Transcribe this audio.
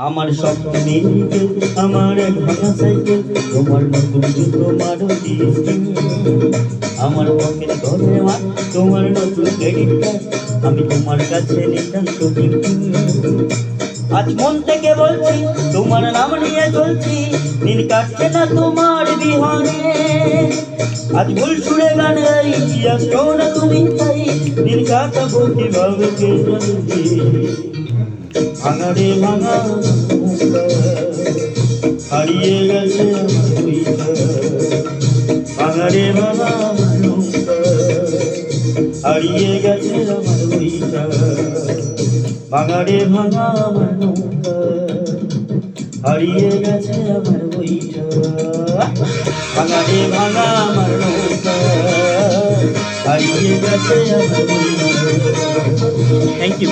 আমার স্বপ্নের দিকে আমার এক ভাঙা সাইকেল, তোমার নতুন জুতো মারুতি স্কিন, আমার পকেট ঘরে মার তোমার নতুন ক্রেডিট কার্ড, আমি তোমার কাছে নিতান্ত টিকিং। আজ মন থেকে বলছি তোমার নাম নিয়ে চলছি, দিন কাটছে না তোমার বিহারে। আজ ভুল সুরে গান গাই, আসছো না তুমি তাই, দিন কাটাবো কিভাবে কে জানে। ভাঙা রে ভাঙা নৌকা, হারিয়ে গেছে আমার বইটা। ভাঙা রে ভাঙা নৌকা, হারিয়ে গেছে আমার বইটা। ভাঙা রে ভাঙা আমার নৌকা, হারিয়ে গেছে আমার বইটা। ভাঙা রে ভাঙা আমার নৌকা, হারিয়ে গেছে আমার বইটা। Thank you.